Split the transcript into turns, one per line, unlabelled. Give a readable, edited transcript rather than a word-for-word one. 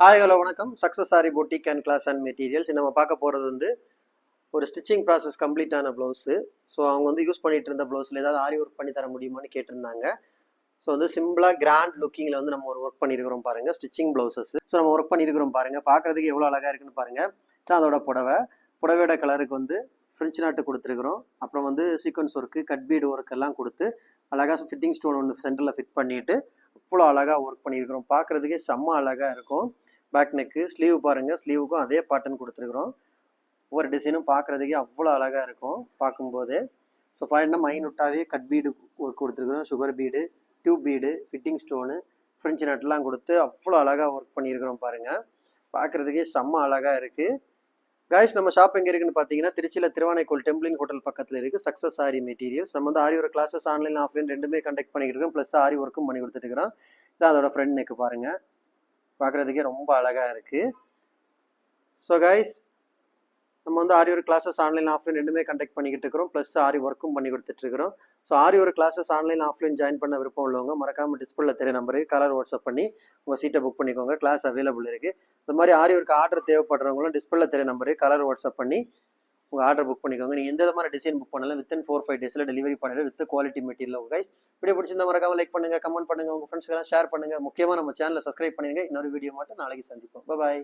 Hi hello வணக்கம். Success Saree Boutique and class and materials. நம்ம பார்க்க போகிறது வந்து ஒரு ஸ்டிச்சிங் ப்ராசஸ் கம்ப்ளீட் ஆன ப்ளவுஸு. ஸோ அவங்க வந்து யூஸ் பண்ணிட்டு இருந்த ப்ளவுஸில் ஏதாவது ஆரி ஒர்க் பண்ணி தர முடியுமான்னு கேட்டிருந்தாங்க. ஸோ வந்து சிம்பிளாக கிராண்ட் லுக்கிங்கில் வந்து நம்ம ஒரு ஒர்க் பண்ணியிருக்கிறோம் பாருங்கள், ஸ்டிச்சிங் ப்ளவுசஸ். ஸோ நம்ம ஒர்க் பண்ணியிருக்கிறோம் பாருங்கள், பார்க்குறதுக்கு எவ்வளோ அழகாக இருக்குன்னு பாருங்கள். அதோட புடவையோட கலருக்கு வந்து ஃப்ரெஞ்சு நாட்டு கொடுத்துருக்குறோம். அப்புறம் வந்து sequence work, cut bead work எல்லாம் கொடுத்து அழகாக ஃபிட்டிங் ஸ்டோன் ஒன்று சென்டரில் ஃபிட் பண்ணிவிட்டு இவ்வளோ அழகாக ஒர்க் பண்ணியிருக்கிறோம். பார்க்குறதுக்கே செம்ம அழகாக இருக்கும். பேக் நெக்கு, ஸ்லீவ் பாருங்கள், ஸ்லீவுக்கும் அதே பேட்டர்ன் கொடுத்துருக்குறோம். ஒவ்வொரு டிசைனும் பார்க்குறதுக்கே அவ்வளோ அழகாக இருக்கும் பார்க்கும்போது. ஸோ பாயிண்ட்னா மைனூட்டாகவே கட் பீடு ஒர்க் கொடுத்துருக்குறோம், sugar bead, tube bead, fitting stone, French நட்லாம் கொடுத்து அவ்வளோ அழகாக ஒர்க் பண்ணியிருக்கிறோம் பாருங்கள். பார்க்குறதுக்கே செம்ம அழகாக இருக்குது. கைஸ், நம்ம ஷாப் எங்கே இருக்குன்னு பார்த்தீங்கன்னா திருச்சியில் திருவானைக்கோள் டெம்பிளின் ஹோட்டல் பக்கத்தில் இருக்குது. சக்ஸஸ் ஆரி மெட்டீரியல்ஸ். நம்ம வந்து aari work classes online offline ரெண்டுமே கண்டக்ட் பண்ணிக்கிட்டு இருக்கோம். ப்ளஸ் ஆரி ஒர்க்கும் பண்ணி கொடுத்துட்டுருக்கிறோம். இதான் அதோட ஃப்ரெண்ட் நெக்கு பாருங்கள், பார்க்குறதுக்கே ரொம்ப அழகாக இருக்குது. ஸோ கைஸ், நம்ம வந்து aari work classes online offline ரெண்டுமே கண்டக்ட் பண்ணிக்கிட்டு இருக்கிறோம். ப்ளஸ் ஆரி ஒர்க்கும் பண்ணி கொடுத்துட்ருக்கிறோம். So aari work classes online offline join பண்ண விருப்பம் உள்ளவங்க மறக்காமல் டிஸ்பிளேல தெரிய நம்பருக்கு கலர் வாட்ஸ்அப் பண்ணி உங்கள் சீட்டை புக் பண்ணிக்கோங்க. கிளாஸ் அவைலபிள் இருக்குது. இந்த மாதிரி ஆரி ஒர்க் ஆர்டர் தேவைப்படுறவங்களும் டிஸ்பிளேல தெரிய நம்பருக்கு கலர் வாட்ஸ்அப் பண்ணி உங்கள் ஆர்டர் புக் பண்ணிக்கோங்க. நீங்கள் எந்த விதமான டிசைன் புக் பண்ணலாம் வித்தின் 4-5 டேஸில் டெலிவரி பண்ணிடுது with quality material. Guys, video பிடிச்சிருந்தா மறக்காமல் லைக் பண்ணுங்கள், கமெண்ட் பண்ணுங்கள், உங்கள் ஃப்ரெண்ட்ஸ்க்கெல்லாம் ஷேர் பண்ணுங்கள். முக்கியமாக நம்ம சேனலை சப்ஸ்கிரைப் பண்ணுங்கள். இன்னொரு வீடியோ மட்டும் நாளைக்கு சந்திப்போம். பாய்.